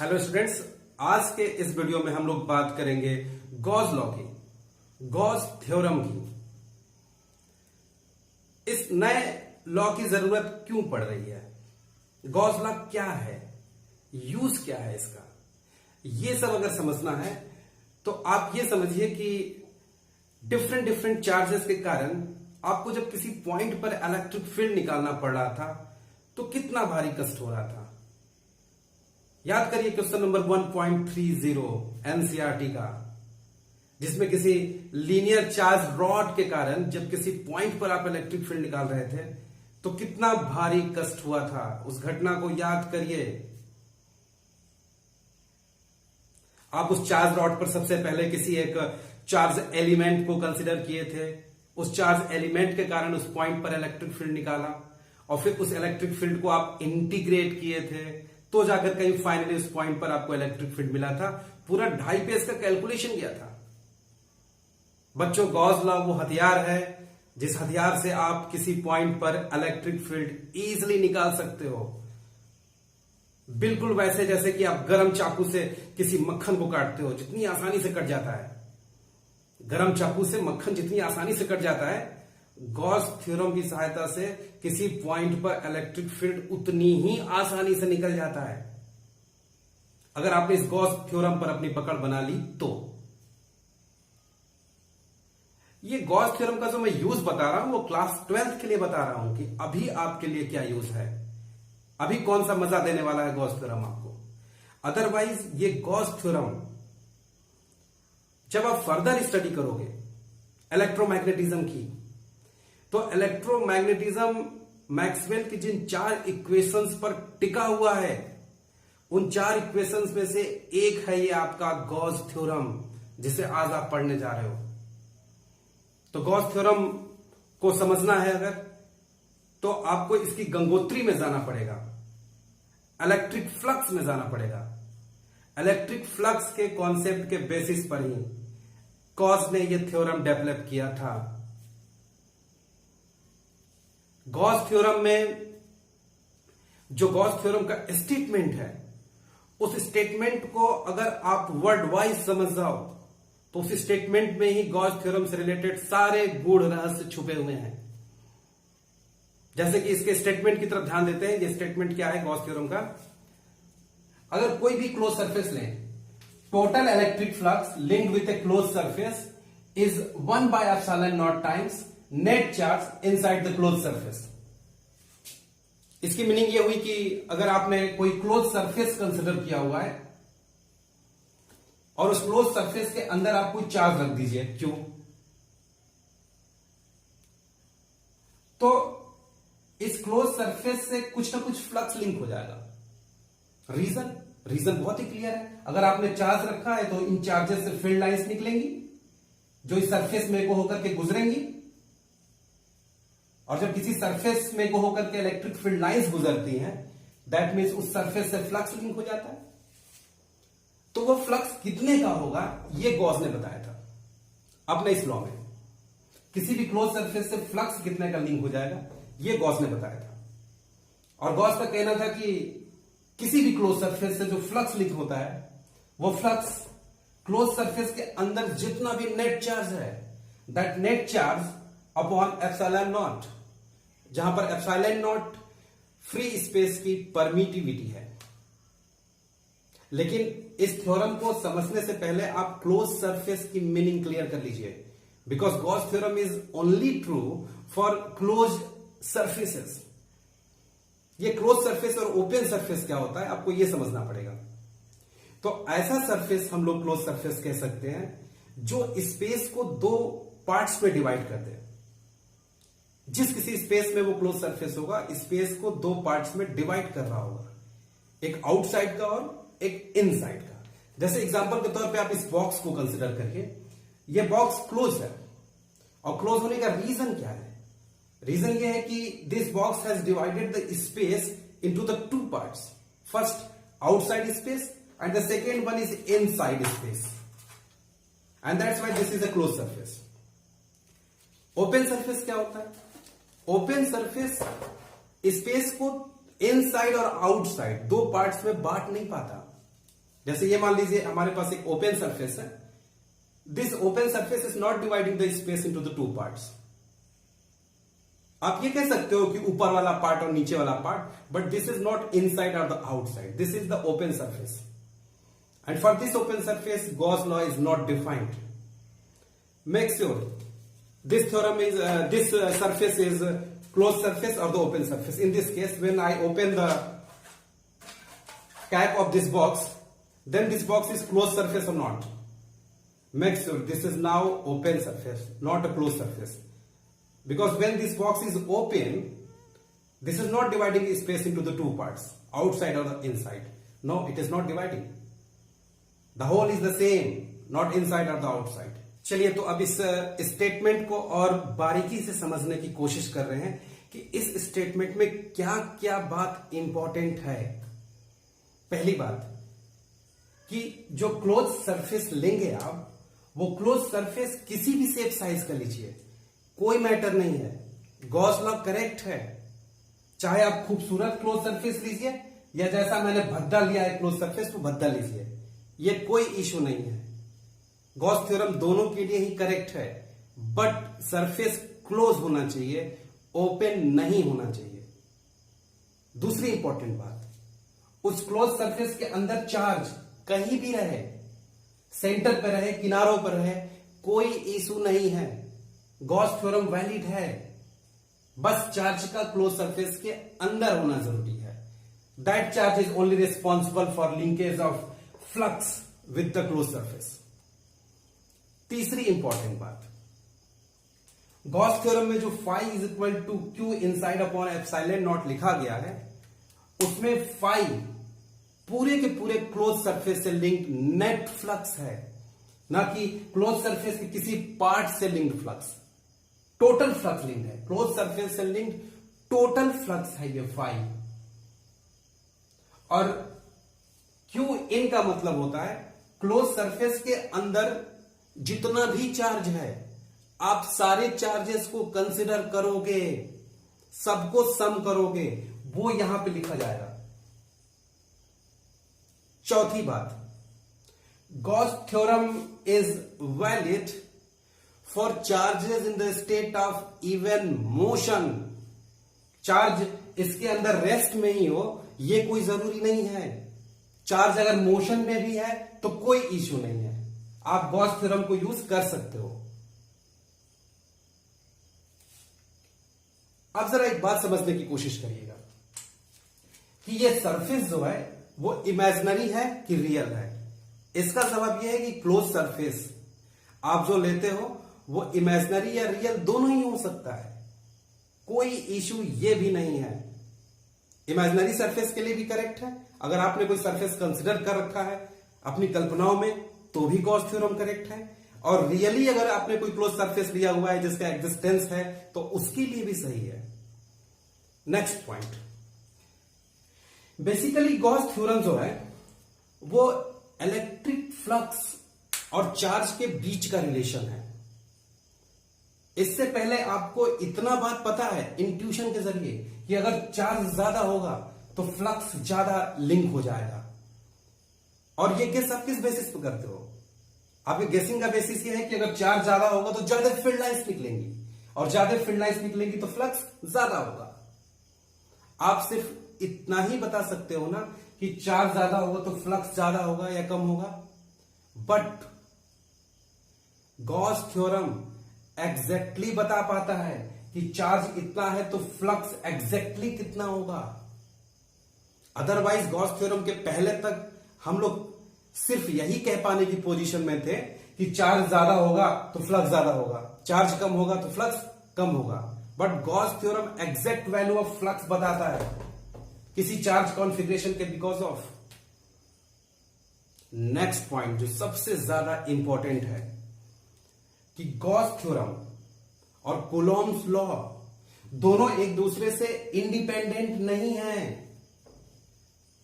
Hello students, आज के इस वीडियो में हम लोग बात करेंगे गॉस लॉ की, गॉस थ्योरम की। इस नए लॉ की जरूरत क्यों पड़ रही है, गॉस लॉ क्या है, यूज क्या है इसका, ये सब अगर समझना है तो आप ये समझिए कि डिफरेंट डिफरेंट चार्जेस के कारण आपको जब किसी पॉइंट पर इलेक्ट्रिक फील्ड निकालना पड़ रहा था तो कितना भारी कष्ट हो रहा था। याद करिए क्वेश्चन नंबर 1.30 एनसीईआरटी का, जिसमें किसी लीनियर चार्ज रॉड के कारण जब किसी पॉइंट पर आप इलेक्ट्रिक फील्ड निकाल रहे थे तो कितना भारी कष्ट हुआ था। उस घटना को याद करिए। आप उस चार्ज रॉड पर सबसे पहले किसी एक चार्ज एलिमेंट को कंसीडर किए थे, उस चार्ज एलिमेंट के कारण उस पॉइंट पर इलेक्ट्रिक फील्ड निकाला और फिर उस इलेक्ट्रिक फील्ड को आप इंटीग्रेट किए थे, तो जाकर कहीं फाइनली उस पॉइंट पर आपको इलेक्ट्रिक फील्ड मिला था। पूरा 2.5 पेज का कैलकुलेशन किया था। बच्चों, गॉस लॉ वो हथियार है जिस हथियार से आप किसी पॉइंट पर इलेक्ट्रिक फील्ड इजीली निकाल सकते हो। बिल्कुल वैसे जैसे कि आप गरम चाकू से किसी मक्खन को काटते हो, जितनी आसानी से कट जाता है। गरम चाकू से मक्खन जितनी आसानी से कट जाता है, गॉस थ्योरम की सहायता से किसी पॉइंट पर इलेक्ट्रिक फील्ड उतनी ही आसानी से निकल जाता है, अगर आपने इस गॉस थ्योरम पर अपनी पकड़ बना ली तो। ये गॉस थ्योरम का जो मैं यूज बता रहा हूं वो क्लास 12th के लिए बता रहा हूं कि अभी आपके लिए क्या यूज है, अभी कौन सा मजा देने वाला है गॉस थ्योरम आपको। अदरवाइज ये गॉस थ्योरम जब आप फर्दर स्टडी करोगे इलेक्ट्रोमैग्नेटिज्म की, तो इलेक्ट्रोमैग्नेटिज्म मैक्सवेल की जिन 4 इक्वेशंस पर टिका हुआ है, उन 4 इक्वेशंस में से एक है ये आपका गॉस थ्योरम, जिसे आज आप पढ़ने जा रहे हो। तो गॉस थ्योरम को समझना है अगर, तो आपको इसकी गंगोत्री में जाना पड़ेगा, इलेक्ट्रिक फ्लक्स में जाना पड़ेगा। इलेक्ट्रिक फ्लक्स के कॉन्सेप्ट के बेसिस पर ही गॉस ने यह थ्योरम डेवलप किया था। गॉस थ्योरम में जो गॉस थ्योरम का स्टेटमेंट है, उस स्टेटमेंट को अगर आप वर्ड वाइज समझ जाओ तो उस स्टेटमेंट में ही गॉस थ्योरम से रिलेटेड सारे गूढ़ रहस्य छुपे हुए हैं। जैसे कि इसके स्टेटमेंट की तरफ ध्यान देते हैं। ये स्टेटमेंट क्या है गॉस थ्योरम का? अगर कोई भी क्लोज सरफेस लें, total electric flux linked with a close surface is 1/ε0 times net charge inside the close surface. इसकी मीनिंग ये हुई कि अगर आपने कोई क्लोज सरफेस कंसिडर किया हुआ है और उस क्लोज सरफेस के अंदर आप कोई चार्ज रख दीजिए क्यों, तो इस क्लोज सरफेस से कुछ ना कुछ फ्लक्स लिंक हो जाएगा। रीजन बहुत ही क्लियर है। अगर आपने चार्ज रखा है तो इन चार्जेस से फील्ड लाइंस निकलेंगी जो इस सरफेस में को होकर के गुजरेंगी, और जब किसी सरफेस में को होकर के इलेक्ट्रिक फील्ड लाइंस गुजरती हैं, दैट मीन्स उस सरफेस से फ्लक्स लिंक हो जाता है। तो वो फ्लक्स कितने का होगा ये गॉस ने बताया था अपने इस लॉ में। किसी भी क्लोज सरफेस से फ्लक्स कितने का लिंक हो जाएगा ये गॉस ने बताया था। और गॉस का कहना था कि किसी भी क्लोज सरफेस से जो फ्लक्स लिंक होता है, वो फ्लक्स क्लोज सरफेस के अंदर जितना भी नेट चार्ज है, दैट नेट चार्ज अपॉन ε0, जहां पर ε0 फ्री स्पेस की परमिटिविटी है। लेकिन इस थ्योरम को समझने से पहले आप क्लोज सरफेस की मीनिंग क्लियर कर लीजिए, because Gauss theorem is only true for close surfaces. ये क्लोज सरफेस और ओपन सरफेस क्या होता है आपको ये समझना पड़ेगा। तो ऐसा सरफेस हम लोग क्लोज सरफेस कह सकते हैं जो स्पेस को 2 पार्ट्स में डिवाइड कर दे। जिस किसी स्पेस में वो क्लोज सरफेस होगा, स्पेस को 2 पार्ट्स में डिवाइड कर रहा होगा, एक आउटसाइड का और एक इनसाइड का। जैसे एग्जांपल के तौर पे आप इस बॉक्स को कंसीडर करिए। ये बॉक्स क्लोज है, और क्लोज होने का रीजन क्या है? रीजन ये है कि this box has divided the space into the 2 parts. First outside space and the second one is inside space, and that's why this is a close surface. Open surface क्या होता है? Open surface space को inside और outside 2 parts में बांट नहीं पाता। जैसे ये मान लीजिए हमारे पास एक ओपन सरफेस है. This open surface is not dividing the space into the two parts. आप ये कह सकते हो कि ऊपर वाला पार्ट और नीचे वाला part, but this is not inside और the outside. This is the open surface. And for this open surface, Gauss law is not defined. Make sure this theorem is this surface is closed surface or the open surface. In this case, when I open the cap of this box, then this box is closed surface or not. Make sure this is now open surface, not a closed surface. Because when this box is open, this is not dividing space into the two parts, outside or the inside. No, it is not dividing. The whole is the same, not inside or the outside. चलिए तो अब इस statement को और बारीकी से समझने की कोशिश कर रहे हैं कि इस स्टेटमेंट में क्या क्या बात इंपॉर्टेंट है. पहली बात कि जो क्लोज सरफेस लेंगे आप, वो क्लोज सरफेस किसी भी शेप साइज का लीजिए, कोई मैटर नहीं है. गॉस लॉ करेक्ट है. चाहे आप खूबसूरत क्लोज सरफेस लीजिए या जैसा मैंने भद्दा लिया है क्लोज सरफेस, तो भद्दा लीजिए, ये कोई इशू नहीं है. गॉस थ्योरम दोनों के लिए ही करेक्ट है, बट सरफेस क्लोज होना चाहिए, ओपन नहीं होना चाहिए. दूसरी इंपॉर्टेंट बात, उस क्लोज सरफेस के अंदर चार्ज कहीं भी रहे, सेंटर पर रहे, किनारों पर रहे, कोई इशू नहीं है. गॉस थ्योरम वैलिड है, बस चार्ज का क्लोज सरफेस के अंदर होना जरूरी है. That charge is only responsible for linkage of flux with the close surface. तीसरी इंपॉर्टेंट बात, गॉस थ्योरम में जो phi is equal to Q inside upon epsilon not लिखा गया है, उसमें फाई पूरे के पूरे क्लोज सरफेस से लिंक्ड नेट फ्लक्स है, ना कि क्लोज सरफेस के किसी पार्ट से linked flux. Total flux linked है, क्लोज सरफेस से लिंक्ड टोटल फ्लक्स है ये फाई. और क्यू इन का मतलब होता है क्लोज सरफेस के अंदर जितना भी चार्ज है, आप सारे चार्जेस को कंसिडर करोगे, सबको सम करोगे, वो यहां पे लिखा जाएगा. चौथी बात, Gauss theorem is valid for charges in the state of even motion. Charge इसके अंदर रेस्ट में ही हो, ये कोई जरूरी नहीं है. चार्ज अगर मोशन में भी है तो कोई इश्यू नहीं है, आप गॉस थ्योरम को यूज कर सकते हो. अब जरा एक बात समझने की कोशिश करिएगा कि ये सरफेस जो है वो इमेजिनरी है कि रियल है. इसका जवाब यह है कि क्लोज सरफेस आप जो लेते हो वो इमेजिनरी या रियल दोनों ही हो सकता है, कोई इश्यू ये भी नहीं है. इमेजिनरी सरफेस के लिए भी करेक्ट है. अगर आपने कोई सरफेस कंसिडर कर रखा है अपनी कल्पनाओं में, तो भी गॉस थ्योरम करेक्ट है. और रियली अगर आपने कोई क्लोज सरफेस लिया हुआ है जिसका एग्जिस्टेंस है, तो उसके लिए भी सही है. Next point, basically Gauss theorem जो है वो इलेक्ट्रिक फ्लक्स और चार्ज के बीच का रिलेशन है. इससे पहले आपको इतना बात पता है इंट्यूशन के जरिए कि अगर चार्ज ज्यादा होगा तो फ्लक्स ज्यादा लिंक हो जाएगा. और ये गेस आप किस बेसिस पे करते हो? आपके गेसिंग का बेसिस ये है कि अगर चार्ज ज्यादा होगा तो ज्यादा फील्ड लाइंस निकलेंगी, और ज्यादा फील्ड लाइंस निकलेंगी तो फ्लक्स ज्यादा होगा. आप सिर्फ इतना ही बता सकते हो ना कि चार्ज ज्यादा होगा तो फ्लक्स ज्यादा होगा या कम होगा. बट गॉस थ्योरम एग्जैक्टली बता पाता है कि चार्ज इतना है तो फ्लक्स एग्जैक्टली कितना होगा. अदरवाइज गॉस थ्योरम के पहले तक हम लोग सिर्फ यही कह पाने की पोजीशन में थे कि चार्ज ज्यादा होगा तो फ्लक्स ज्यादा होगा, चार्ज कम होगा तो फ्लक्स कम होगा. But Gauss theorem exact value of flux बताता है किसी चार्ज कॉन्फ़िगरेशन के बिकॉज ऑफ. नेक्स्ट पॉइंट जो सबसे ज्यादा इंपॉर्टेंट है कि गॉस थ्योरम और कूलॉम्स लॉ दोनों एक दूसरे से इंडिपेंडेंट नहीं हैं,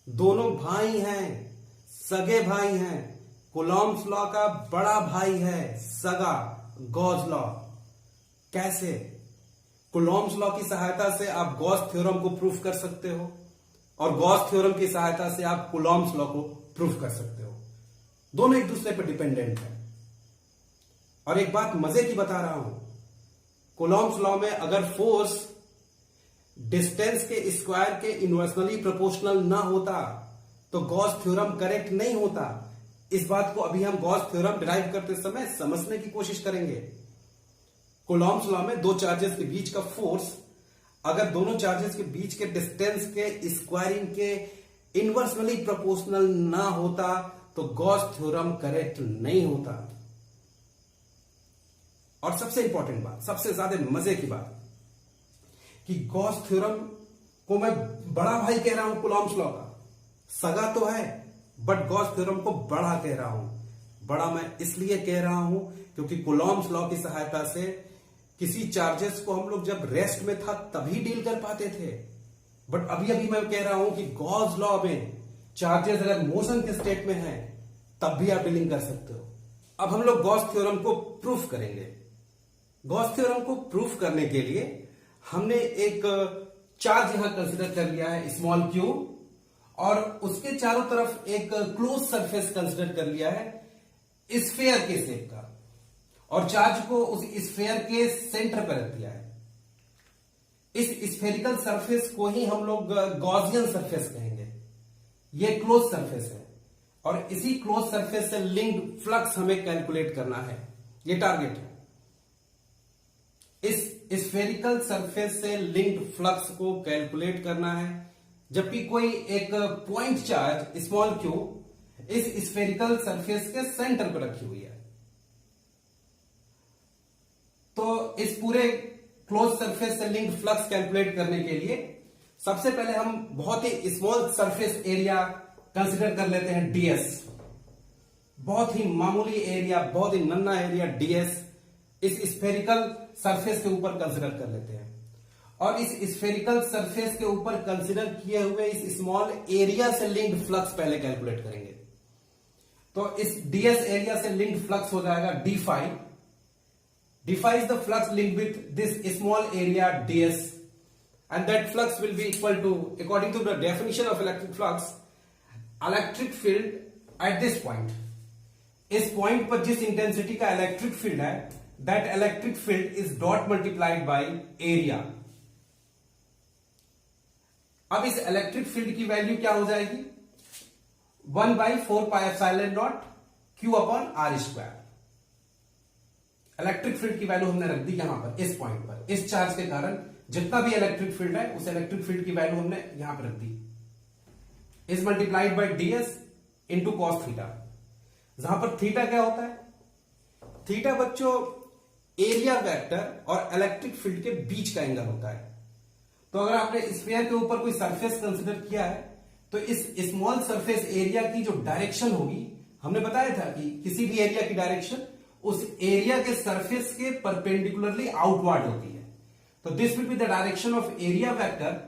दोनों भाई हैं, सगे भाई हैं. कूलॉम्स लॉ का बड़ा भाई है सगा गॉस लॉ. कैसे? कूलॉम्स लॉ की सहायता से आप गॉस थ्योरम को प्रूफ कर सकते हो, और गॉस थ्योरम की सहायता से आप कूलॉम्स लॉ को प्रूफ कर सकते हो. दोनों एक दूसरे पर डिपेंडेंट है। और एक बात मजे की बता रहा हूं, कूलॉम्स लॉ में अगर फोर्स डिस्टेंस के स्क्वायर के इनवर्सली प्रोपोर्शनल ना होता तो गॉस थ्योरम करेक्ट नहीं होता। इस बात को अभी हम गॉस थ्योरम डिराइव करते समय समझने की कोशिश करेंगे। कूलॉम्स लॉ में दो चार्जेस के बीच का फोर्स अगर दोनों चार्जेस के बीच के डिस्टेंस के स्क्वायरिंग के इनवर्सली प्रोपोर्शनल ना होता तो गॉस थ्योरम करेक्ट नहीं होता। और सबसे इंपॉर्टेंट बात, सबसे ज्यादा मजे की बात, कि गॉस थ्योरम को मैं बड़ा भाई कह रहा हूं कूलॉम्स लॉ का, सगा तो है बट गॉस थ्योरम को बड़ा कह रहा हूं। बड़ा मैं इसलिए कह रहा हूं क्योंकि कूलॉम्स लॉ की सहायता से किसी चार्जेस को हम लोग जब रेस्ट में था तभी डील कर पाते थे, बट अभी अभी मैं कह रहा हूं कि गॉस लॉ में चार्जेस अगर मोशन के स्टेट में है तब भी आप डीलिंग कर सकते हो। अब हम लोग गॉस थ्योरम को प्रूफ करेंगे। गॉस थ्योरम को प्रूफ करने के लिए हमने एक चार्ज यहां कंसीडर कर लिया है स्मॉल क्यू, और उसके चारों तरफ एक क्लोज सरफेस कंसीडर कर लिया है स्फेयर के शेप का, और चार्ज को उस स्फेयर के सेंटर पर रख दिया है। इस स्फेरिकल सरफेस को ही हम लोग गॉसियन सरफेस कहेंगे। ये क्लोज सरफेस है और इसी क्लोज सरफेस से लिंक्ड फ्लक्स हमें कैलकुलेट करना है, ये टारगेट है। इस स्फेरिकल सरफेस से लिंक्ड फ्लक्स को कैलकुलेट करना है, जबकि कोई एक पॉइंट चार्ज स्मॉल क्यू इस स्फेरिकल सरफेस के सेंटर पर रखी हुई है। तो इस पूरे क्लोज सरफेस से लिंक्ड फ्लक्स कैलकुलेट करने के लिए सबसे पहले हम बहुत ही स्मॉल सरफेस एरिया कंसीडर कर लेते हैं डीएस। बहुत ही मामूली एरिया, बहुत ही नन्हा एरिया डीएस इस स्फेरिकल सरफेस के ऊपर कंसीडर कर लेते हैं, और इस स्फेरिकल सरफेस के ऊपर कंसीडर किए हुए इस स्मॉल एरिया से लिंक्ड फ्लक्स पहले कैलकुलेट करेंगे। तो इस डीएस एरिया से लिंक्ड फ्लक्स हो जाएगा d phi. D phi is the flux linked with this small area DS, and that flux will be equal to, according to the definition of electric flux, electric field at this point. इस point पर जिस intensity का electric field है, that electric field is dot multiplied by area. अब इस electric field की value क्या हो जाएगी? 1/4πε0 Q upon R square. Electric field की वैल्यू हमने रख दी यहां पर, इस पॉइंट पर, इस चार्ज के कारण जितना भी इलेक्ट्रिक फील्ड है उस इलेक्ट्रिक फील्ड की वैल्यू हमने यहां पर रख दी, is multiplied by ds into cos theta. जहां पर थीटा क्या होता है? थीटा बच्चों एरिया वेक्टर और इलेक्ट्रिक फील्ड के बीच का एंगल होता है। तो अगर आपने स्फीयर के ऊपर कोई सरफेस कंसीडर किया है तो इस स्मॉल सरफेस एरिया की जो डायरेक्शन होगी, हमने बताया था कि किसी भी एरिया की डायरेक्शन उस एरिया के सरफेस के परपेंडिकुलरली आउटवर्ड होती है। तो this will be the direction of area vector,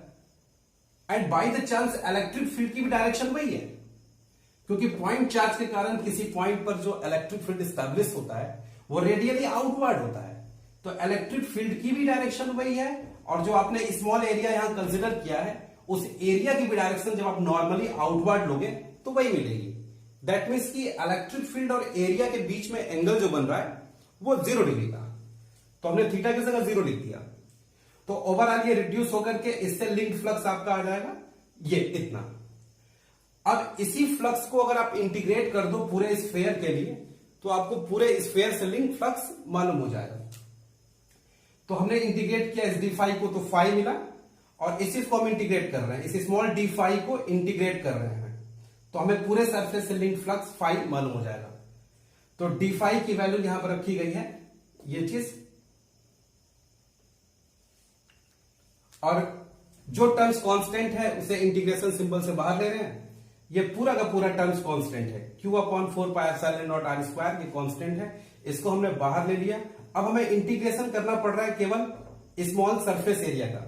and by the chance electric field की भी डायरेक्शन वही है, क्योंकि पॉइंट चार्ज के कारण किसी पॉइंट पर जो इलेक्ट्रिक फील्ड स्टैब्लिश होता है वो रेडियली आउटवर्ड होता है। तो इलेक्ट्रिक फील्ड की भी डायरेक्शन वही है, और जो आपने स्मॉल एरिया यहां कंसीडर किया है उस एरिया की भी डायरेक्शन जब आप नॉर्मली आउटवर्ड लोगे तो वही मिलेगी। दैट मीन्स कि इलेक्ट्रिक फील्ड और एरिया के बीच में एंगल जो बन रहा है वो 0 डिग्री का, तो हमने थीटा की जगह 0 लिख दिया। तो ओवरऑल ये रिड्यूस होकर के इससे लिंक्ड फ्लक्स आपका आ जाएगा ये इतना। अब इसी फ्लक्स को अगर आप इंटीग्रेट कर दो पूरे स्फीयर के लिए तो आपको पूरे स्फीयर से लिंक फ्लक्स मालूम हो जाएगा। तो हमने इंटीग्रेट किया इस डी फाई को तो फाई मिला, और इसी को हम इंटीग्रेट कर रहे हैं, इस स्मॉल डी फाई को इंटीग्रेट कर रहे हैं, तो हमें पूरे सरफेस से लिंक फ्लक्स फाई मालूम हो जाएगा। तो डी फाई की वैल्यू यहां पर रखी गई है ये चीज, और जो टर्म्स कांस्टेंट है उसे इंटीग्रेशन सिंबल से बाहर ले रहे हैं। ये पूरा का पूरा टर्म्स कांस्टेंट है, Q अपॉन 4πε0 आर स्क्वायर ये कांस्टेंट है, इसको हमने बाहर ले लिया। अब हमें इंटीग्रेशन करना पड़ रहा है केवल स्मॉल सरफेस एरिया का,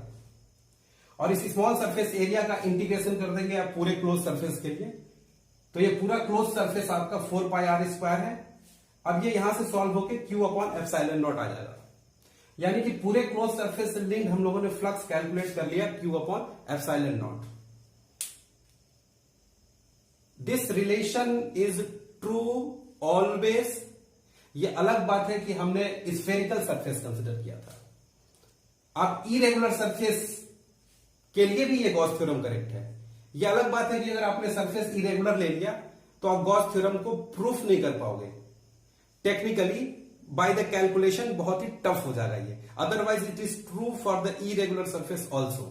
और इस स्मॉल सरफेस एरिया का इंटीग्रेशन कर देंगे आप पूरे क्लोज सरफेस के लिए। तो ये पूरा क्लोज सरफेस आपका 4πr स्क्वायर है। अब ये यहां से सॉल्व होकर Q अपॉन ε0 आ जाएगा, यानी कि पूरे क्लोज सरफेस से लिंक्ड हम लोगों ने फ्लक्स कैलकुलेट कर लिया Q upon ε0। This relation is true always. ये अलग बात है कि हमने स्फेरिकल सरफेस कंसिडर किया था। अब इरेगुलर सरफेस के लिए भी ये गॉस थ्योरम करेक्ट है। ये अलग बात है कि अगर आपने सरफेस इरेगुलर ले लिया तो आप गॉस थ्योरम को प्रूफ नहीं कर पाओगे। टेक्निकली बाय द कैलकुलेशन बहुत ही टफ हो जाएगा ये, otherwise it is true for the irregular surface also.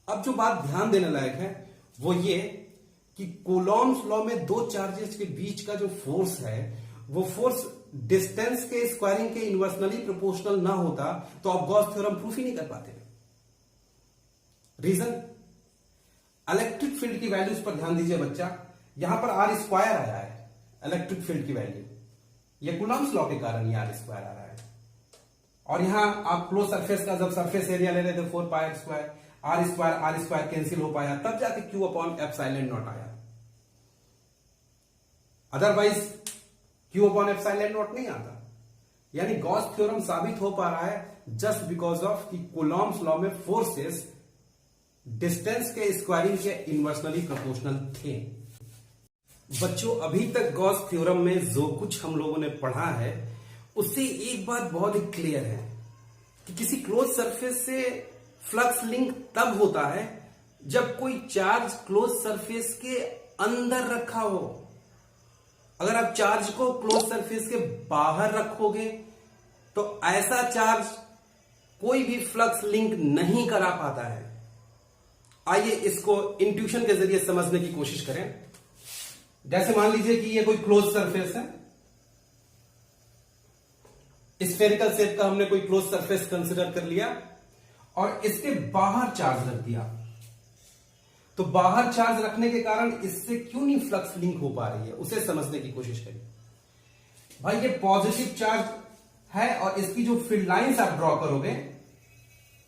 अब जो बात ध्यान देने लायक है वो ये कि कूलॉम्स लॉ में दो चार्जेस के बीच का जो फोर्स है वो फोर्स डिस्टेंस के स्क्वायरिंग के इनवर्सनली प्रोपोर्शनल ना होता तो आप गॉस थ्योरम प्रूफ ही नहीं कर पाते। रीजन, इलेक्ट्रिक फील्ड की वैल्यूज पर ध्यान दीजिए बच्चा। यहां पर आर स्क्वायर आया है इलेक्ट्रिक फील्ड की वैल्यू, ये कूलॉम्स लॉ के कारण ये आर स्क्वायर आ रहा है। और यहां आप क्लोज सरफेस का जब सरफेस एरिया ले रहे थे 4 pi square, R square cancel हो पाया, तब जाके क्यू अपॉन एप्सिलॉन नॉट आया। Otherwise Q upon epsilon not नहीं आता। यानी गॉस थ्योरम साबित हो पा रहा है जस्ट बिकॉज ऑफ कि कूलॉम्स लॉ में फोर्सेस डिस्टेंस के स्क्वायरिंग के इनवर्सनली प्रोपोर्शनल थे। बच्चों, अभी तक गॉस थ्योरम में जो कुछ हम लोगों ने पढ़ा है उससे एक बात बहुत ही क्लियर है कि किसी क्लोज सरफेस से फ्लक्स लिंक तब होता है जब कोई चार्ज क्लोज सरफेस के अंदर रखा हो। अगर आप चार्ज को क्लोज सरफेस के बाहर रखोगे तो ऐसा चार्ज कोई भी फ्लक्स लिंक नहीं करा पाता है। आइए इसको इंट्यूशन के जरिए समझने की कोशिश करें। जैसे मान लीजिए कि ये कोई क्लोज सरफेस है, स्फेरिकल शेप का हमने कोई क्लोज सरफेस कंसीडर कर लिया और इसके बाहर चार्ज रख दिया। तो बाहर चार्ज रखने के कारण इससे क्यों नहीं फ्लक्स लिंक हो पा रही है, उसे समझने की कोशिश करिए। भाई, ये पॉजिटिव चार्ज है और इसकी जो फील्ड लाइंस आप ड्रॉ करोगे,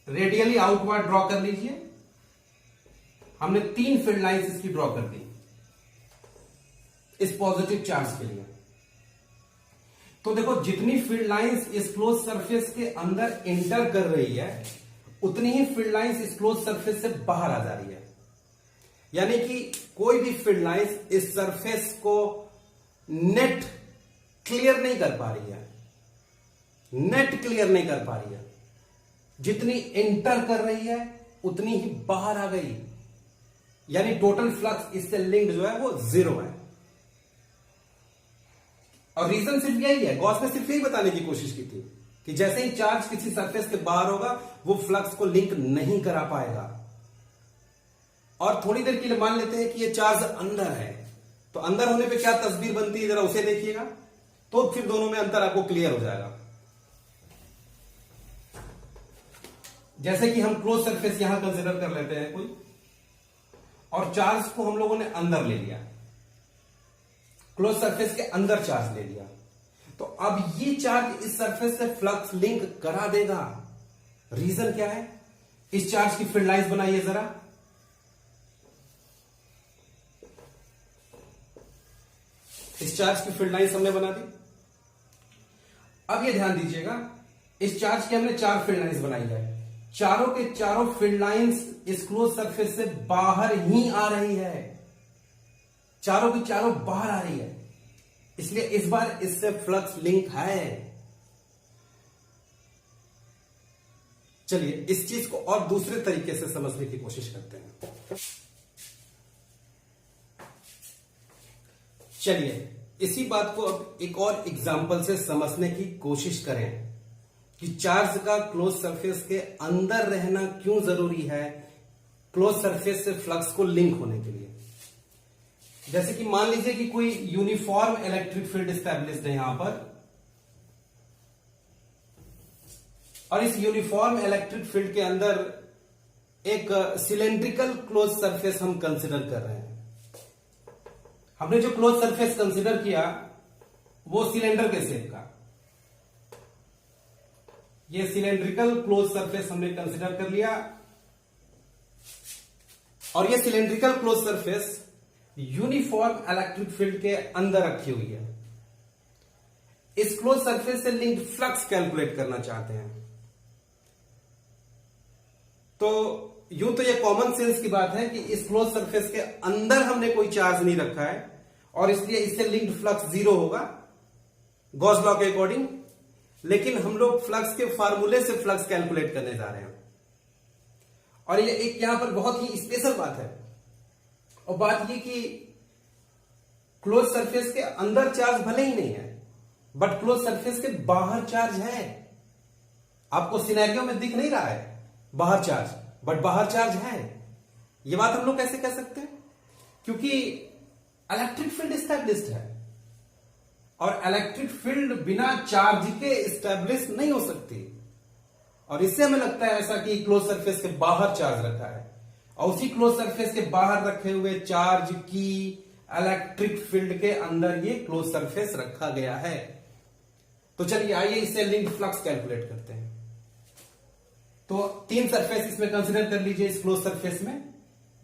रेडियली आउटवर्ड ड्रॉ कर लीजिए। हमने 3 फील्ड लाइंस इसकी ड्रॉ कर दी इस पॉजिटिव चार्ज के लिए। तो देखो, जितनी फील्ड लाइंस इस क्लोज सरफेस के अंदर एंटर कर रही है उतनी ही फील्ड लाइंस इस क्लोज सरफेस से बाहर आ जा रही है। यानी कि कोई भी फील्ड लाइंस इस सरफेस को नेट क्लियर नहीं कर पा रही है, नेट क्लियर नहीं कर पा रही है। जितनी एंटर कर रही है उतनी ही बाहर आ गई, यानी टोटल फ्लक्स इससे लिंक्ड जो है वो 0 है। और रीजन सिर्फ यही है, गॉस ने सिर्फ यही बताने की कोशिश की थी कि जैसे ही चार्ज किसी सरफेस के बाहर होगा वो फ्लक्स को लिंक नहीं करा पाएगा। और थोड़ी देर के लिए मान लेते हैं कि ये चार्ज अंदर है, तो अंदर होने पे क्या तस्वीर बनती है जरा उसे देखिएगा, तो फिर दोनों में अंतर आपको क्लियर हो जाएगा। जैसे कि हम क्लोज सरफेस यहां कंसिडर कर लेते हैं कोई, और चार्ज को हम लोगों ने अंदर ले लिया, क्लोज सरफेस के अंदर चार्ज ले लिया, तो अब ये चार्ज इस सरफेस से फ्लक्स लिंक करा देगा। रीजन क्या है? इस चार्ज की फील्ड लाइंस बनाइए जरा। इस चार्ज की फील्ड लाइंस हमने बना दी। अब ये ध्यान दीजिएगा, इस चार्ज की हमने 4 फील्ड लाइंस बनाई है। चारों के चारों फील्ड लाइंस इस क्लोज सरफेस से बाहर ही आ रही है, चारों की चारों बाहर आ रही है, इसलिए इस बार इससे फ्लक्स लिंक है। चलिए इस चीज को और दूसरे तरीके से समझने की कोशिश करते हैं। चलिए इसी बात को अब एक और एग्जांपल से समझने की कोशिश करें कि चार्ज का क्लोज सरफेस के अंदर रहना क्यों जरूरी है क्लोज सरफेस से फ्लक्स को लिंक होने के लिए। जैसे कि मान लीजिए कि कोई यूनिफॉर्म इलेक्ट्रिक फील्ड एस्टैब्लिश्ड है यहां पर, और इस यूनिफॉर्म इलेक्ट्रिक फील्ड के अंदर एक सिलेंड्रिकल क्लोज सरफेस हम कंसिडर कर रहे हैं। हमने जो क्लोज सरफेस कंसिडर किया वो सिलेंडर के शेप का, ये सिलेंड्रिकल क्लोज सरफेस हमने कंसिडर कर लिया, और ये cylindrical close surface uniform electric field के अंदर रखी हुई है। इस क्लोज सरफेस से लिंक्ड फ्लक्स कैलकुलेट करना चाहते हैं। तो यूं तो ये कॉमन सेंस की बात है कि इस क्लोज सरफेस के अंदर हमने कोई चार्ज नहीं रखा है और इसलिए इससे लिंक्ड फ्लक्स जीरो होगा गॉस लॉ के अकॉर्डिंग। लेकिन हम लोग फ्लक्स के फार्मूले से फ्लक्स कैलकुलेट करने जा रहे हैं, और ये एक यहां पर बहुत ही स्पेशल बात है। और बात ये कि क्लोज सरफेस के अंदर चार्ज भले ही नहीं है, बट क्लोज सरफेस के बाहर चार्ज है। आपको सिनेरियो में दिख नहीं रहा है बाहर चार्ज, बट बाहर चार्ज है। ये बात हम लोग कैसे कह सकते हैं? क्योंकि इलेक्ट्रिक फील्ड स्टैब्लिश्ड है, और इलेक्ट्रिक फील्ड बिना चार्ज के स्टैब्लिश नहीं हो सकती। और इससे हमें लगता है ऐसा कि क्लोज सरफेस के बाहर चार्ज रखा है, और उसी क्लोज सरफेस के बाहर रखे हुए चार्ज की इलेक्ट्रिक फील्ड के अंदर ये क्लोज सरफेस रखा गया है। तो चलिए आइए इससे लिंक्ड फ्लक्स कैलकुलेट करते हैं। तो तीन सरफेस इसमें कंसीडर कर लीजिए इस क्लोज सरफेस में।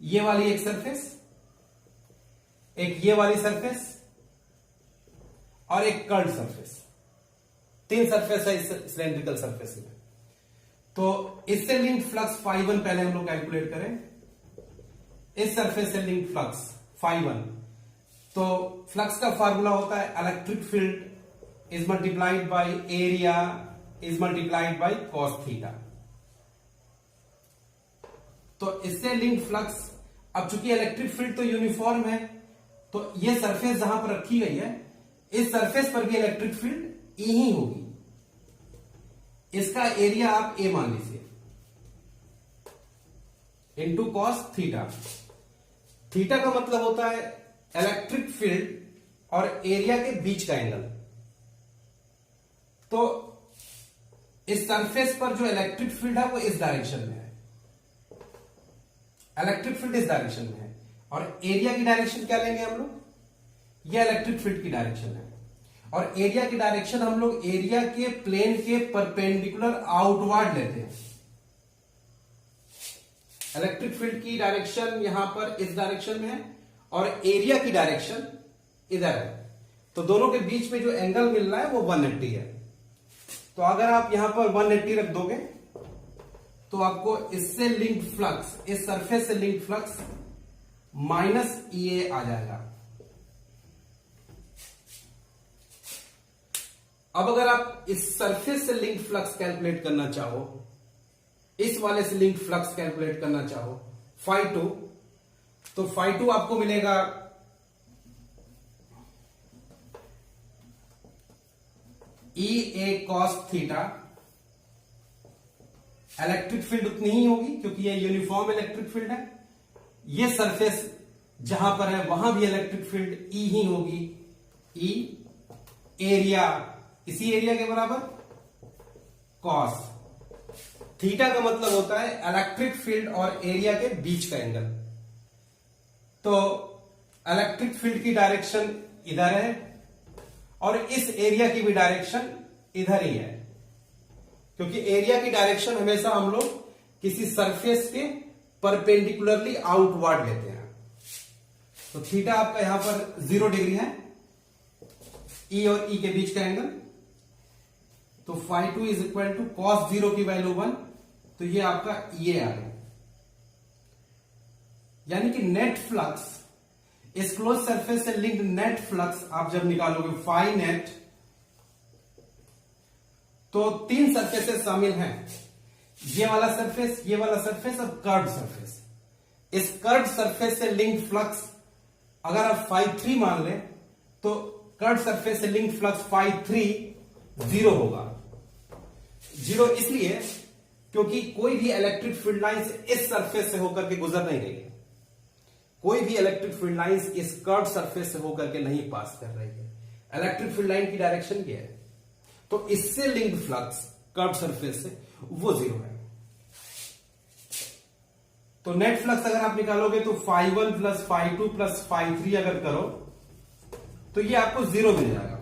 ये वाली एक सरफेस, एक ये वाली सरफेस, और एक कर्व्ड सरफेस। तीन सरफेस है इस सिलेंड्रिकल सरफेस में। तो इससे लिंक्ड फ्लक्स φ1 पहले हम लोग कैलकुलेट करें। इस सरफेस से लिंक्ड फ्लक्स φ1, तो फ्लक्स का फार्मूला होता है electric field is multiplied by area is multiplied by cos theta. तो इससे लिंक्ड फ्लक्स, अब चूंकि इलेक्ट्रिक फील्ड तो यूनिफॉर्म है, तो ये सरफेस जहां पर रखी गई है, इस सरफेस पर भी इलेक्ट्रिक फील्ड ई ही होगी। इसका एरिया आप ए मान लीजिए, इंटू कॉस थीटा। थीटा का मतलब होता है इलेक्ट्रिक फील्ड और एरिया के बीच का एंगल। तो इस सरफेस पर जो इलेक्ट्रिक फील्ड है वो इस डायरेक्शन में है, इलेक्ट्रिक फील्ड इस डायरेक्शन में है, और एरिया की डायरेक्शन क्या लेंगे हम लोग? ये इलेक्ट्रिक फील्ड की डायरेक्शन है, और एरिया की डायरेक्शन हम लोग एरिया के प्लेन के परपेंडिकुलर आउटवर्ड लेते हैं। इलेक्ट्रिक फील्ड की डायरेक्शन यहां पर इस डायरेक्शन में है, और एरिया की डायरेक्शन इधर है। तो दोनों के बीच में जो एंगल मिल रहा है वो 180 है। तो अगर आप यहां पर 180 रख दोगे, तो आपको इससे लिंक्ड फ्लक्स, इस सरफेस से लिंक्ड फ्लक्स माइनस EA आ जाएगा। अब अगर आप इस सरफेस से लिंक्ड फ्लक्स कैलकुलेट करना चाहो, इस वाले से लिंक्ड फ्लक्स कैलकुलेट करना चाहो φ2, तो φ2 आपको मिलेगा EA cos theta. Electric field उतनी ही होगी क्योंकि ये यूनिफॉर्म इलेक्ट्रिक फील्ड है। ये सरफेस जहां पर है वहां भी इलेक्ट्रिक फील्ड E ही होगी। E एरिया, इसी एरिया के बराबर कॉस थीटा का मतलब होता है इलेक्ट्रिक फील्ड और एरिया के बीच का एंगल। तो इलेक्ट्रिक फील्ड की डायरेक्शन इधर है, और इस एरिया की भी डायरेक्शन इधर ही है, क्योंकि एरिया की डायरेक्शन हमेशा हम लोग किसी सरफेस के परपेंडिकुलरली आउटवर्ड लेते हैं। तो थीटा आपका यहां पर 0 डिग्री है, E और E के बीच का एंगल। तो φ2 इज इक्वल टू कॉस 0 की वैल्यू 1, तो ये आपका EA आ गया। यानी कि नेट फ्लक्स, इस क्लोज सरफेस से लिंक्ड नेट फ्लक्स आप जब निकालोगे फाई नेट, तो तीन सरफेसेस शामिल हैं, ये वाला सरफेस, ये वाला सरफेस और कर्व्ड सरफेस। इस कर्व्ड सरफेस से लिंक्ड फ्लक्स अगर आप φ3 मान लें, तो कर्व्ड सरफेस से लिंक्ड फ्लक्स φ3 0 होगा। 0 इसलिए क्योंकि कोई भी इलेक्ट्रिक फील्ड लाइंस इस सरफेस से होकर के गुजर नहीं रही है, कोई भी इलेक्ट्रिक फील्ड लाइंस इस कर्व्ड सरफेस से होकर के नहीं पास कर रही है। इलेक्ट्रिक फील्ड लाइन की डायरेक्शन क्या है? तो इससे लिंक्ड फ्लक्स कर्व्ड सरफेस से वो 0 है। तो नेट फ्लक्स अगर आप निकालोगे तो φ1 प्लस φ2 प्लस φ3 अगर करो तो ये आपको 0 मिल जाएगा।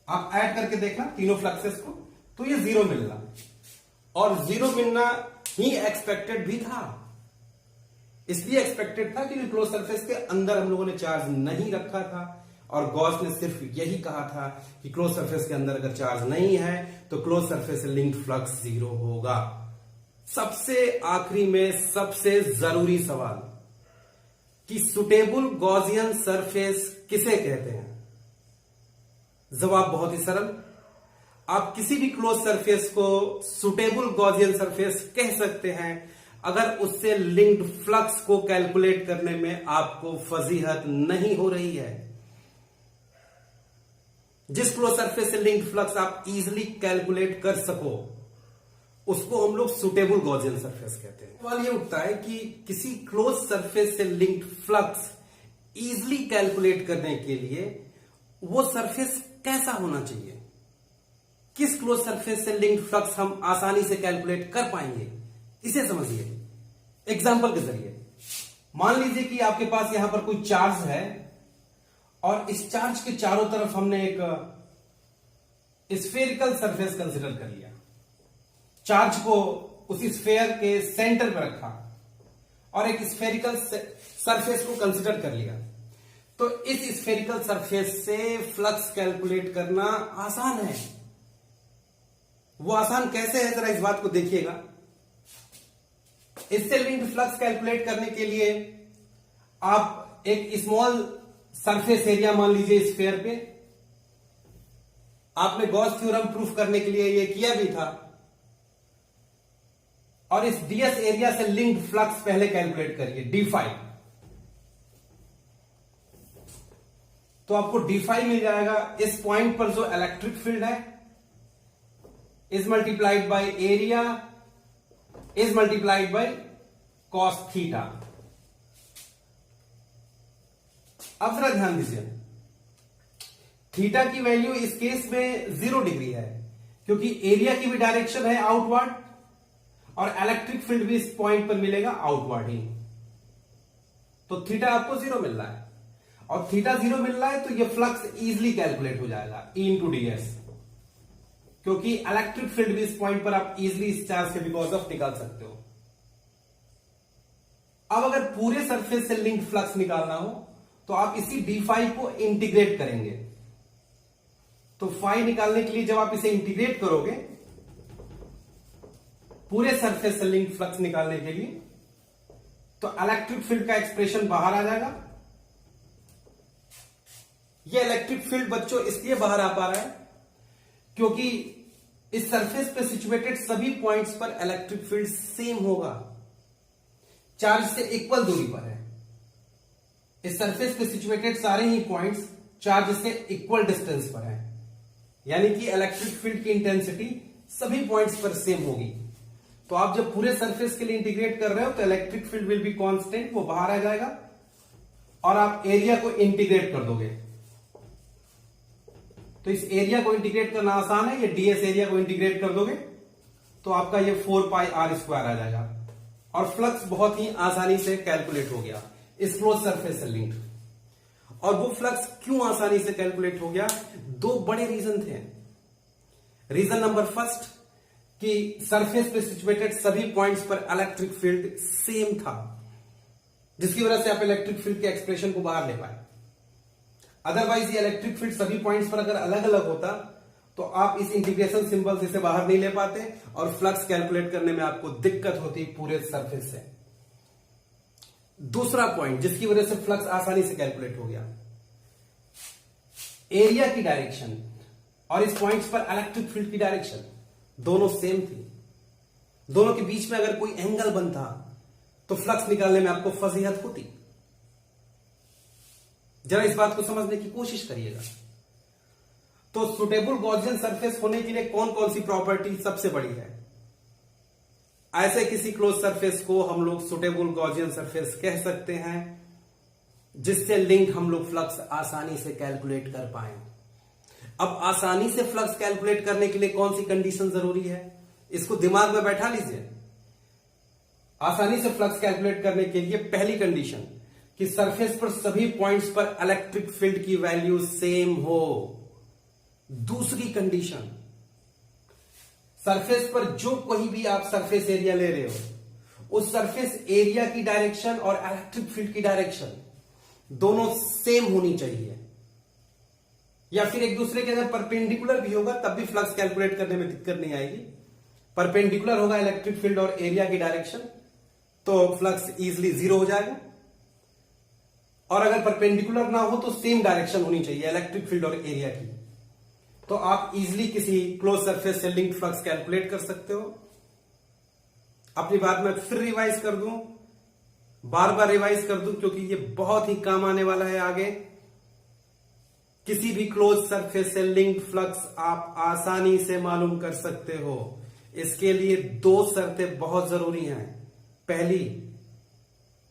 आप ऐड करके देखना तीनों फ्लक्सेस को, तो ये 0 मिलना, और 0 मिलना ही एक्सपेक्टेड भी था। इसलिए एक्सपेक्टेड था क्योंकि क्लोज सरफेस के अंदर हम लोगों ने चार्ज नहीं रखा था, और गॉस ने सिर्फ यही कहा था कि क्लोज सरफेस के अंदर अगर चार्ज नहीं है तो क्लोज सरफेस से लिंक्ड फ्लक्स 0 होगा। सबसे आखिरी में सबसे जरूरी सवाल, कि सुटेबल गॉसियन सरफेस किसे कहते हैं? जवाब बहुत ही सरल, आप किसी भी क्लोज सरफेस को सुटेबल गॉसियन सरफेस कह सकते हैं अगर उससे लिंक्ड फ्लक्स को कैलकुलेट करने में आपको फजीहत नहीं हो रही है। जिस क्लोज सरफेस से लिंक्ड फ्लक्स आप इजीली कैलकुलेट कर सको उसको हम लोग सुटेबल गॉसियन सरफेस कहते हैं। सवाल ये उठता है कि किसी क्लोज सरफेस से लिंक्ड फ्लक्स इजीली कैलकुलेट करने के लिए वो सरफेस कैसा होना चाहिए? किस क्लोज सरफेस से लिंक्ड फ्लक्स हम आसानी से कैलकुलेट कर पाएंगे, इसे समझिए एग्जांपल के जरिए। मान लीजिए कि आपके पास यहां पर कोई चार्ज है और इस चार्ज के चारों तरफ हमने एक स्फेरिकल सरफेस कंसीडर कर लिया, चार्ज को उसी स्फेयर के सेंटर पर रखा और एक स्फेरिकल सरफेस को कंसीडर कर लिया। तो इस स्फेरिकल सरफेस से फ्लक्स कैलकुलेट करना आसान है। वो आसान कैसे है, जरा इस बात को देखिएगा। इससे लिंक्ड फ्लक्स कैलकुलेट करने के लिए आप एक स्मॉल सरफेस एरिया मान लीजिए स्फेयर पे। आपने गॉस थ्योरम प्रूफ करने के लिए ये किया भी था और इस डीएस एरिया से लिंक्ड फ्लक्स पहले कैलकुलेट करिए, d5। तो आपको d5 मिल जाएगा। इस पॉइंट पर जो इलेक्ट्रिक फील्ड है is multiplied by area is multiplied by cos theta. अब जरा ध्यान दीजिए, थीटा की वैल्यू इस केस में 0 डिग्री है क्योंकि एरिया की भी डायरेक्शन है आउटवर्ड और इलेक्ट्रिक फील्ड भी इस पॉइंट पर मिलेगा आउटवर्ड ही। तो थीटा आपको 0 मिल रहा है और थीटा 0 मिल रहा है तो ये फ्लक्स इजीली कैलकुलेट हो जाएगा E इंटू ds, क्योंकि इलेक्ट्रिक फील्ड भी इस पॉइंट पर आप इजीली इस चार्ज के बिकॉज ऑफ निकाल सकते हो। अब अगर पूरे सरफेस से लिंक्ड फ्लक्स निकालना हो तो आप इसी d5 को इंटीग्रेट करेंगे। तो फाई निकालने के लिए जब आप इसे इंटीग्रेट करोगे पूरे सरफेस से लिंक्ड फ्लक्स निकालने के लिए, तो इलेक्ट्रिक फील्ड का एक्सप्रेशन बाहर आ जाएगा। यह इलेक्ट्रिक फील्ड बच्चों इसलिए बाहर आ पा रहा है क्योंकि इस सरफेस पे सिचुएटेड सभी पॉइंट्स पर इलेक्ट्रिक फील्ड सेम होगा, चार्ज से इक्वल दूरी पर है। इस सरफेस पे सिचुएटेड सारे ही पॉइंट्स चार्ज से इक्वल डिस्टेंस पर है, यानी कि इलेक्ट्रिक फील्ड की इंटेंसिटी सभी पॉइंट्स पर सेम होगी। तो आप जब पूरे सरफेस के लिए इंटीग्रेट कर रहे हो तो electric field will be constant, वो बाहर आ जाएगा और आप एरिया को इंटीग्रेट कर दोगे। तो इस एरिया को इंटीग्रेट करना आसान है, ये डीएस एरिया को इंटीग्रेट कर दोगे तो आपका ये 4πr² आ जाएगा और फ्लक्स बहुत ही आसानी से कैलकुलेट हो गया इस क्लोज सरफेस से लिंक्ड। और वो फ्लक्स क्यों आसानी से कैलकुलेट हो गया? 2 बड़े रीजन थे। रीजन नंबर फर्स्ट कि सरफेस पे सिचुएटेड सभी पॉइंट्स पर इलेक्ट्रिक फील्ड सेम था, जिसकी वजह से आप इलेक्ट्रिक फील्ड के एक्सप्रेशन को बाहर ले पाए। अदरवाइज ये इलेक्ट्रिक फील्ड सभी पॉइंट्स पर अगर अलग अलग होता तो आप इस इंटीग्रेशन सिंबल से इसे बाहर नहीं ले पाते और फ्लक्स कैलकुलेट करने में आपको दिक्कत होती पूरे सरफेस से। दूसरा पॉइंट जिसकी वजह से फ्लक्स आसानी से कैलकुलेट हो गया, एरिया की डायरेक्शन और इस पॉइंट्स पर इलेक्ट्रिक फील्ड की डायरेक्शन दोनों सेम थी। दोनों के बीच में अगर कोई एंगल बनता तो फ्लक्स निकालने में आपको फजीहत होती। जरा इस बात को समझने की कोशिश करिएगा। तो सुटेबल गॉसियन सरफेस होने के लिए कौन कौन सी प्रॉपर्टी सबसे बड़ी है? ऐसे किसी क्लोज सरफेस को हम लोग सुटेबल गॉसियन सरफेस कह सकते हैं जिससे लिंक हम लोग फ्लक्स आसानी से कैलकुलेट कर पाए। अब आसानी से फ्लक्स कैलकुलेट करने के लिए कौन सी कंडीशन जरूरी है, इसको दिमाग में बैठा लीजिए। आसानी से फ्लक्स कैलकुलेट करने के लिए पहली कंडीशन कि सरफेस पर सभी पॉइंट्स पर इलेक्ट्रिक फील्ड की वैल्यू सेम हो। दूसरी कंडीशन, सरफेस पर जो कोई भी आप सरफेस एरिया ले रहे हो उस सरफेस एरिया की डायरेक्शन और इलेक्ट्रिक फील्ड की डायरेक्शन दोनों सेम होनी चाहिए, या फिर एक दूसरे के अगर परपेंडिकुलर भी होगा तब भी फ्लक्स कैलकुलेट करने में दिक्कत नहीं आएगी। परपेंडिकुलर होगा इलेक्ट्रिक फील्ड और एरिया की डायरेक्शन तो फ्लक्स इजीली 0 हो जाएगा। और अगर परपेंडिकुलर ना हो तो सेम डायरेक्शन होनी चाहिए इलेक्ट्रिक फील्ड और एरिया की। तो आप इजीली किसी क्लोज सरफेस से लिंक्ड फ्लक्स कैलकुलेट कर सकते हो। अपनी बात मैं फिर रिवाइज कर दूं, बार बार रिवाइज कर दूं, क्योंकि ये बहुत ही काम आने वाला है आगे। किसी भी क्लोज सरफेस से लिंक्ड फ्लक्स आप आसानी से मालूम कर सकते हो। इसके लिए दो शर्तें बहुत जरूरी हैं। पहली,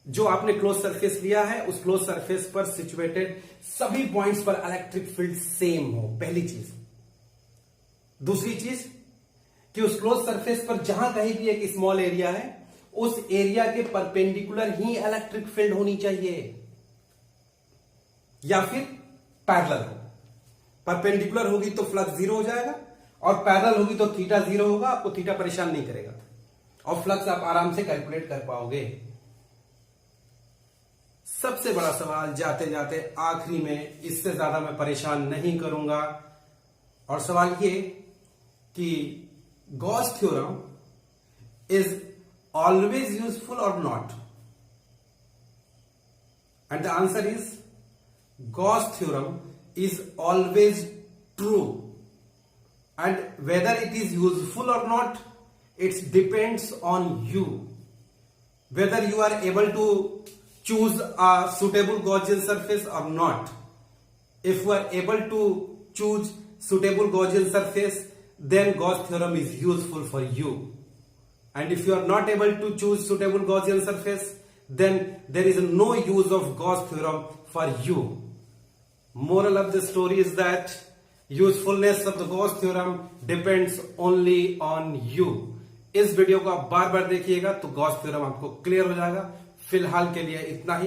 जो आपने क्लोज सरफेस लिया है उस क्लोज सरफेस पर सिचुएटेड सभी पॉइंट्स पर इलेक्ट्रिक फील्ड सेम हो, पहली चीज। दूसरी चीज कि उस क्लोज सरफेस पर जहां कहीं भी एक स्मॉल एरिया है उस एरिया के परपेंडिकुलर ही इलेक्ट्रिक फील्ड होनी चाहिए, या फिर पैरेलल हो। परपेंडिकुलर होगी तो फ्लक्स जीरो हो जाएगा और पैरेलल होगी तो थीटा जीरो होगा, आपको थीटा परेशान नहीं करेगा और फ्लक्स आप आराम से कैलकुलेट कर पाओगे। सबसे बड़ा सवाल जाते जाते आखिरी में, इससे ज्यादा मैं परेशान नहीं करूंगा, और सवाल ये कि Gauss theorem is always useful और not? And the answer is Gauss theorem is always true, and whether it is useful or not, it depends on you, whether you are able to choose a suitable Gaussian surface or not. If you are able to choose suitable Gaussian surface, then Gauss theorem is useful for you, and if you are not able to choose suitable Gaussian surface, then there is no use of Gauss theorem for you. Moral of the story is that usefulness of the Gauss theorem depends only on you. इस video को आप बार बार देखिएगा तो Gauss theorem आपको clear हो जाएगा। फिलहाल के लिए इतना ही।